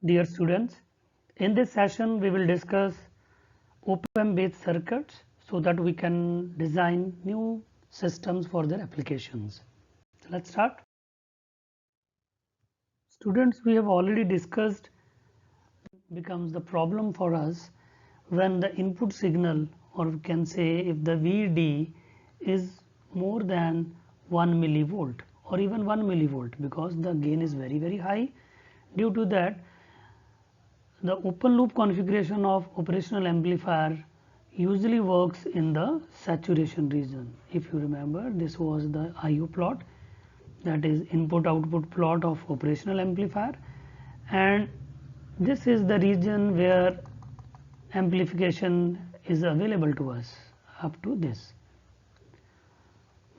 Dear students, in this session we will discuss op-amp based circuits so that we can design new systems for their applications. So let's start. Students, we have already discussed becomes the problem for us when the input signal, or we can say if the VD is more than 1 millivolt or even 1 millivolt, because the gain is very high. Due to that, the open loop configuration of operational amplifier usually works in the saturation region. If you remember, this was the IO plot, that is input output plot of operational amplifier, and this is the region where amplification is available to us up to this.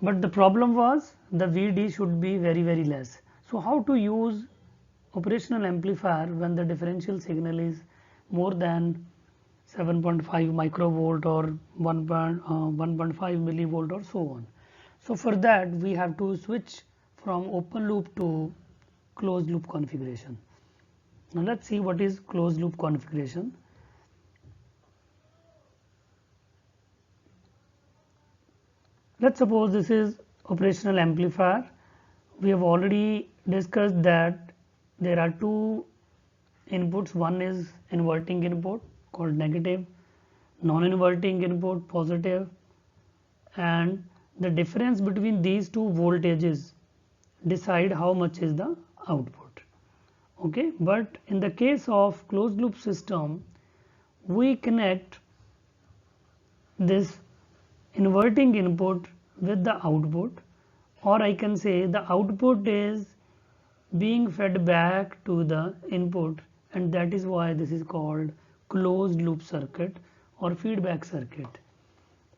But the problem was the VD should be very less. So how to use operational amplifier when the differential signal is more than 7.5 microvolt or 1.5 millivolt or so on. So for that we have to switch from open loop to closed loop configuration. Now let's see what is closed loop configuration. Let's suppose this is operational amplifier. We have already discussed that there are two inputs. One is inverting input called negative, non-inverting input positive, and the difference between these two voltages decide how much is the output. Okay, but in the case of closed loop system, we connect this inverting input with the output, or I can say the output is being fed back to the input, and that is why this is called closed loop circuit or feedback circuit.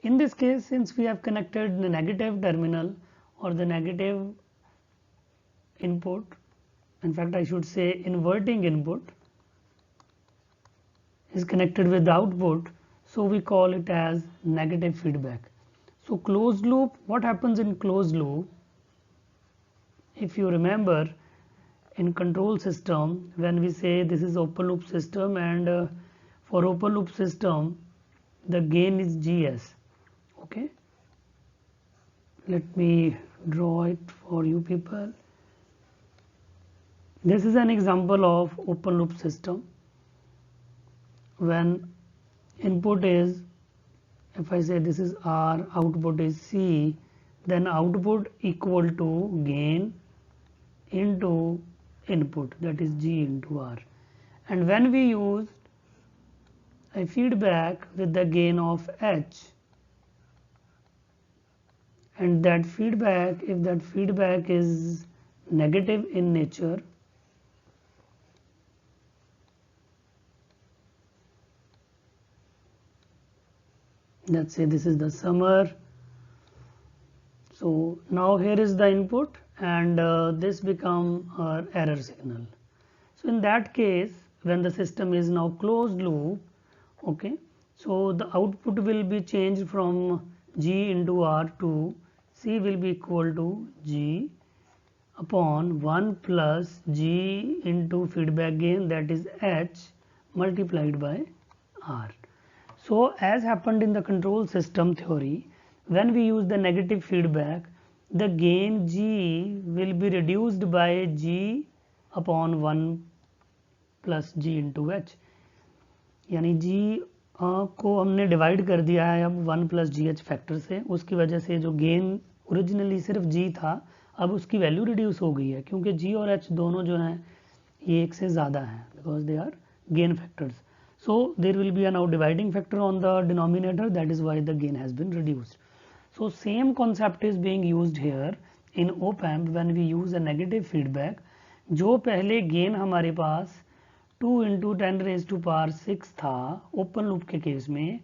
In this case, since we have connected the negative terminal or the negative input, in fact I should say inverting input is connected with the output, so we call it as negative feedback. So closed loop, what happens in closed loop? If you remember, in control system, when we say this is open loop system, and for open loop system the gain is GS. Okay, let me draw it for you people. This is an example of open loop system. When input is, if I say this is R, output is C, then output equal to gain into input, that is G into R. And when we use a feedback with the gain of H, and that feedback, if that feedback is negative in nature, let's say this is the summer. So now here is the input, and this become our error signal. So in that case, when the system is now closed loop, okay, so the output will be changed from G into R to C will be equal to G upon 1 plus G into feedback gain, that is H, multiplied by R. So as happened in the control system theory, when we use the negative feedback, the gain G will be reduced by G upon 1 plus G into H, यानी G को हमने divide कर दिया है अब 1 plus जी H factor से. उसकी वजह से जो गेन ओरिजिनली सिर्फ G था, अब उसकी वैल्यू रिड्यूस हो गई है, क्योंकि G और H दोनों जो हैं ये एक से ज़्यादा हैं, because they are gain factors. So there will be a now dividing factor on the denominator, that is why the gain has been reduced. So same concept is being used here in op-amp when we use a negative feedback. जो पहले gain हमारे पास 2 into 10 raised to power 6 था open loop के case में,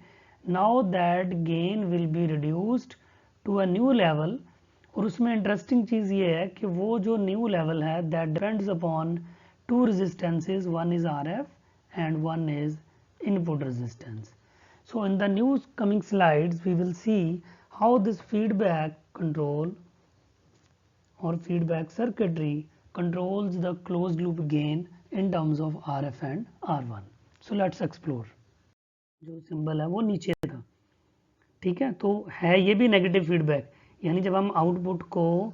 now that gain will be reduced to a new level. और उसमें interesting चीज़ ये है कि वो जो न्यू लेवल है that depends upon two resistances, one is RF and one is input resistance. So in the new coming slides we will see how this feedback control or feedback circuitry controls the closed loop gain in terms of RF and R1. So let's explore. जो symbol है वो नीचे था, ठीक है, तो है ये भी नेगेटिव फीडबैक, यानी जब हम आउटपुट को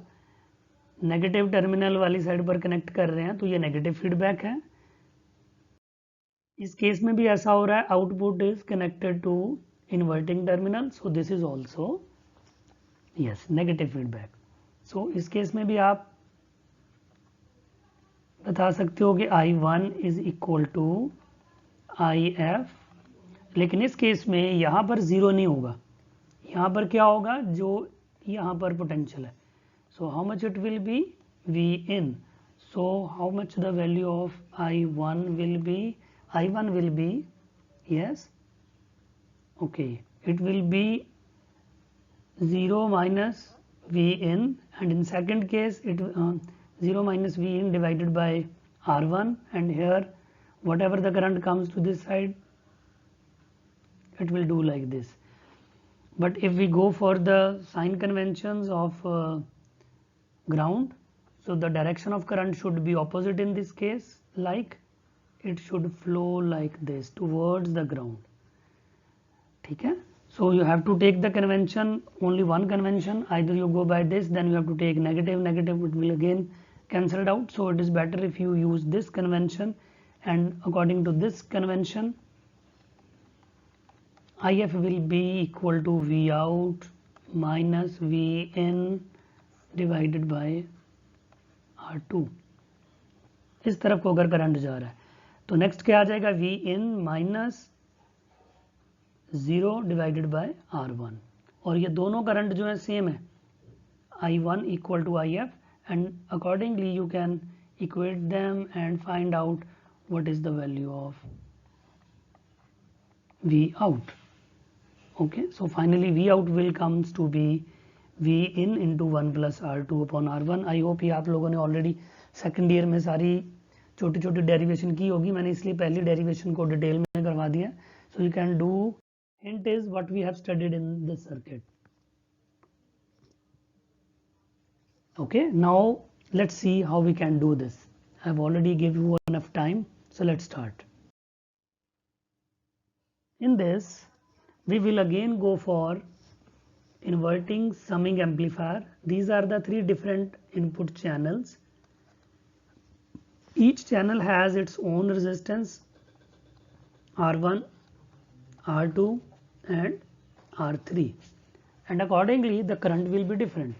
नेगेटिव टर्मिनल वाली साइड पर कनेक्ट कर रहे हैं तो ये नेगेटिव फीडबैक है। इस केस में भी ऐसा हो रहा है, output is connected to inverting terminal, so this is also yes negative feedback. So इस केस में भी आप बता सकते हो कि I1 is equal to IF, लेकिन इस केस में यहाँ पर जीरो नहीं होगा, यहाँ पर क्या होगा, जो यहाँ पर पोटेंशियल है, so how much it will be Vin, so how much the value of I1 will be, I1 will be, yes, okay, it will be 0 minus Vin, and in second case it 0 minus Vin divided by R1, and here whatever the current comes to this side it will do like this. But if we go for the sign conventions of ground, so the direction of current should be opposite in this case, like it should flow like this towards the ground, ठीक है. So you have to take the convention, only one convention, either you go by this, then you have to take negative, negative, it will again cancelled out. So it is better if you use this convention, and according to this convention IF will be equal to V out minus Vin divided by R2. इस तरफ को अगर current जा रहा है तो next क्या आ जाएगा, Vin minus 0 divided by R1, और ये दोनों करंट जो है सेम है, I1 equal to IF, and accordingly you can equate them and find out what is the value of V out. Okay, so finally V out will comes to be V in into 1 plus R2 upon R1. I hope ये आप लोगों ने already second year में सारी छोटी छोटी derivation की होगी, मैंने इसलिए पहली डेरिवेशन को डिटेल में करवा दिया. So you can do, hint is what we have studied in this circuit. Okay, now let's see how we can do this. I have already give you enough time, so let's start. In this we will again go for inverting summing amplifier. These are the three different input channels. Each channel has its own resistance, R1, R2 and R3, and accordingly the current will be different.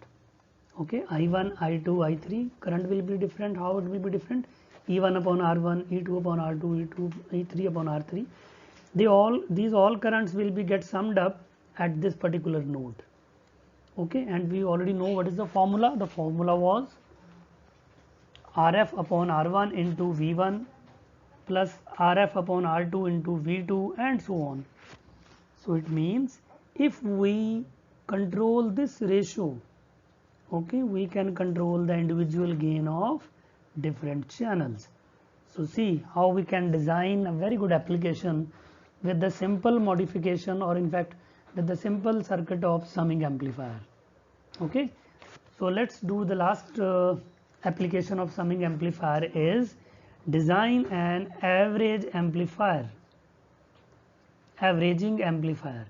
Okay, I1, I2, I3 current will be different. How it will be different? E1 upon R1, E2 upon R2, E2, E3 upon R3. These all currents will be get summed up at this particular node. Okay, and we already know what is the formula. The formula was RF upon R1 into V1 plus RF upon R2 into V2 and so on. So it means if we control this ratio, okay, we can control the individual gain of different channels. So see how we can design a very good application with the simple modification, or in fact with the simple circuit of summing amplifier. Okay, so let's do the last application of summing amplifier is design an average amplifier, averaging amplifier.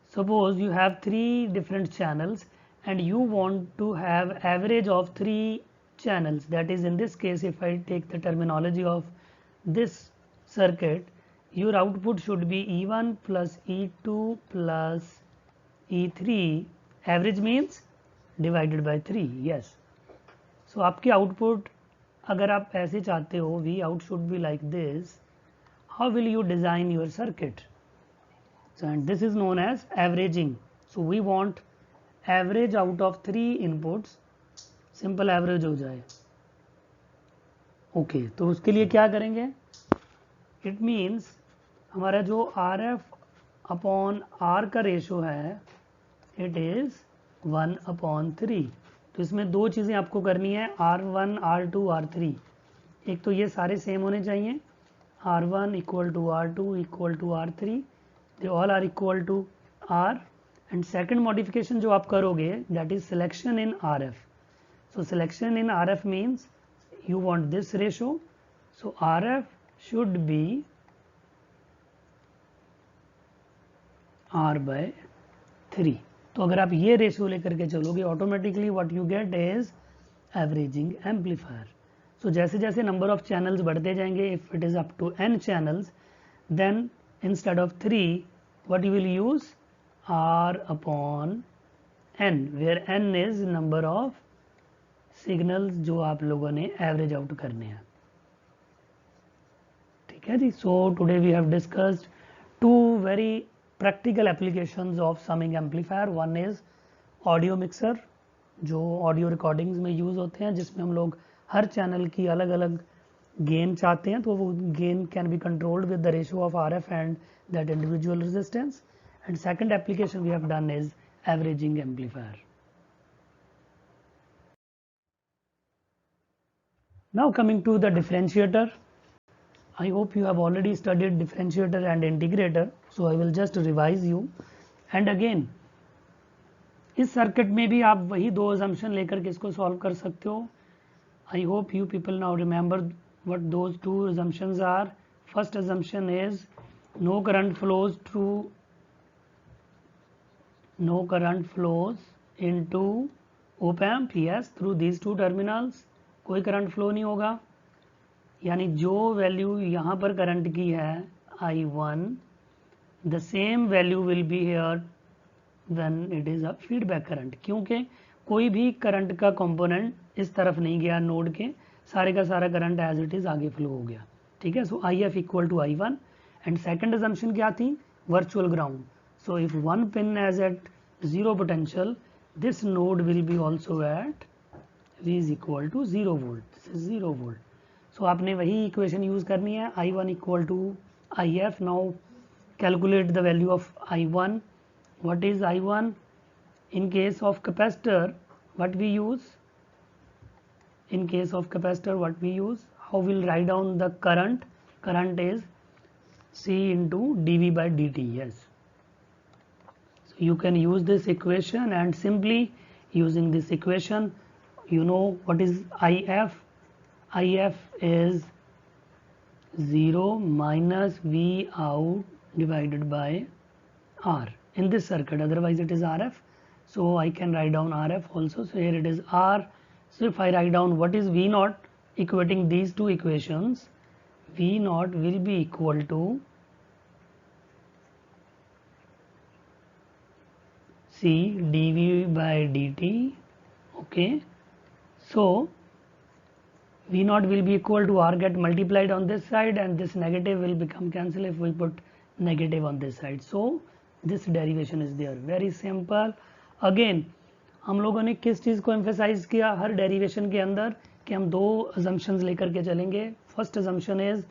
Suppose you have three different channels and you want to have average of three channels, that is in this case if I take the terminology of this circuit, your output should be E1 plus E2 plus E3, average means divided by 3, yes. So आपके output अगर आप ऐसे चाहते हो, V out should be like this, how will you design your circuit? So and this is known as averaging. So we want average out of three inputs, simple average हो जाए. Okay, तो उसके लिए क्या करेंगे? It means हमारा जो RF upon R का रेशो है, it is 1 upon 3. तो इसमें दो चीज़ें आपको करनी है, R1, R2, R3. एक तो ये सारे सेम होने चाहिए, R1 equal to R2 equal to R3, they all are equal to R. And second modification जो आप करोगे, that is selection in RF. So selection in RF means you want this ratio So RF should be R by 3. तो अगर आप ये ratio लेकर के चलोगे automatically what you get is averaging amplifier. So जैसे जैसे नंबर ऑफ चैनल्स बढ़ते जाएंगे, if it is up to n channels, then instead of 3 what you will use R upon n, where n is number of signals जो आप लोगों ने average out करने हैं. ठीक है जी. So today we have discussed two very practical applications of summing amplifier. One is audio mixer, जो ऑडियो रिकॉर्डिंग्स में यूज़ होते हैं, जिसमें हम लोग हर चैनल की अलग अलग गेन चाहते हैं, तो वो gain can be controlled with the ratio of RF and that individual resistance. And second application we have done is averaging amplifier. Now coming to the differentiator. I hope you have already studied differentiator and integrator, so I will just revise you. And again, इस circuit में भी आप वही दो assumption लेकर के इसको solve कर सकते हो. I hope you people now remember what those two assumptions are. First assumption is no current flows into op amp. Yes, through these two terminals कोई करंट फ्लो नहीं होगा, यानी जो वैल्यू यहाँ पर करंट की है I1, the same value will be here when it is a feedback current, क्योंकि कोई भी करंट का कंपोनेंट इस तरफ नहीं गया नोड के, सारे का सारा करंट एज इट इज़ आगे फ्लो हो गया. ठीक है. So IF equal to I1. And second assumption क्या थी? Virtual ground. So if one pin as at zero potential, this node will be also at V is equal to 0 volt. This is 0 volt. So आपने वही equation use करनी है, I1 equal to IF. Now calculate the value of I1. What is I1? In case of capacitor, what we use? In case of capacitor, what we use? How we'll write down the current? Current is C into dV by dt. Yes. So you can use this equation, and simply using this equation, you know what is IF? IF is 0 minus V out divided by R in this circuit, otherwise it is RF. So I can write down RF also. So here it is R. So if I write down what is V naught, equating these two equations, V naught will be equal to C dV by dt. Okay. So V naught will be equal to R get multiplied on this side, and this negative will become cancel if we put negative on this side. So this derivation is there. Very simple. Again, हम लोगों ने किस चीज़ को emphasize किया हर derivation के अंदर, कि हम दो assumptions लेकर के चलेंगे. First assumption is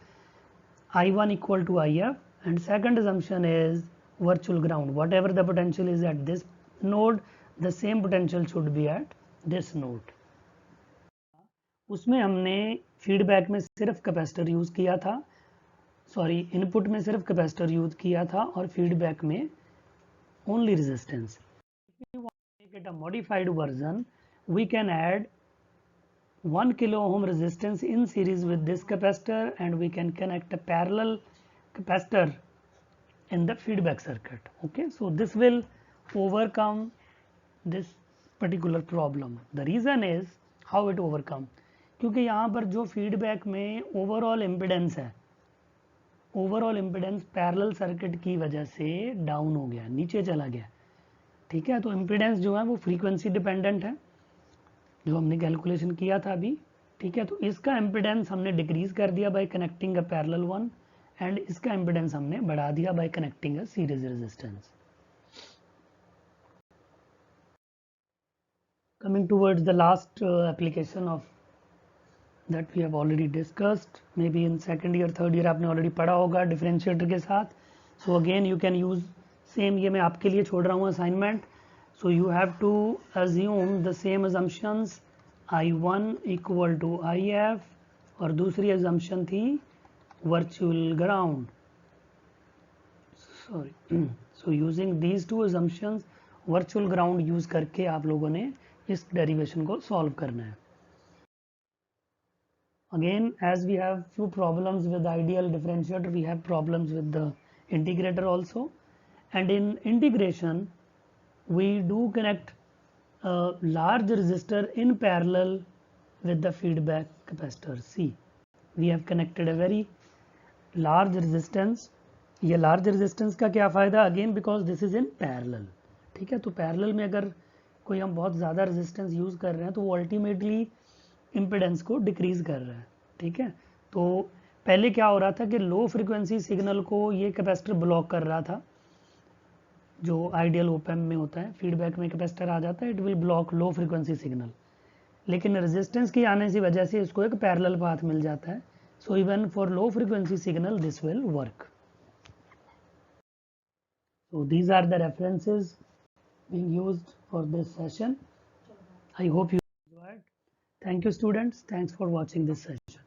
I1 equal to IF, and second assumption is virtual ground. Whatever the potential is at this node, the same potential should be at this node. उसमें हमने फीडबैक में सिर्फ कैपेसिटर यूज़ किया था, sorry input में सिर्फ capacitor use किया था, और फीडबैक में only resistance. If you want to make it a modified version, we can add 1 kilo ohm resistance in series with this capacitor, and we can connect a parallel capacitor in the feedback circuit. Okay, so this will overcome this particular problem. The reason is how it overcome, क्योंकि यहाँ पर जो feedback में overall impedance है, overall impedance parallel circuit की वजह से down हो गया, नीचे चला गया. ठीक है. तो इम्पिडेंस जो है वो फ्रीक्वेंसी डिपेंडेंट है, जो हमने कैलकुलेशन किया था अभी. ठीक है. तो इसका इम्पिडेंस हमने डिक्रीज कर दिया bye connecting a parallel one, and इसका इम्पिडेंस हमने बढ़ा दिया bye connecting a series resistance. Coming towards the last application of that we have already discussed, maybe in second year third year आपने already पढ़ा होगा differentiator के साथ. So again you can use same, ये मैं आपके लिए छोड़ रहा हूँ assignment. So you have to assume the same assumptions, I1 equal to IF, और दूसरी assumption थी virtual ground. Sorry. So using these two assumptions, virtual ground use करके आप लोगों ने इस डेरिवेशन को सॉल्व करना है. Again, as we have few problems with the ideal differentiator, we have problems with the integrator also. And in integration, we do connect a large resistor in parallel with the feedback capacitor C. We have connected a very large resistance. ये large resistance का क्या फ़ायदा? Again because this is in parallel. ठीक है, तो parallel में अगर कोई हम बहुत ज़्यादा resistance यूज़ कर रहे हैं तो वो ultimately impedance को decrease कर रहा है. ठीक है, तो पहले क्या हो रहा था कि लो फ्रिक्वेंसी सिग्नल को ये कैपेसिटर ब्लॉक कर रहा था, जो आइडियल ओपैम्प में होता है. फीडबैक में कैपेसिटर आ जाता है, it will block low frequency signal. लेकिन रेजिस्टेंस की आने की वजह से इसको एक पैरेलल पाथ मिल जाता है. So even for low frequency signal this will work. So these are the references being used for this session. I hope you enjoyed. Thank you students. Thanks for watching this session.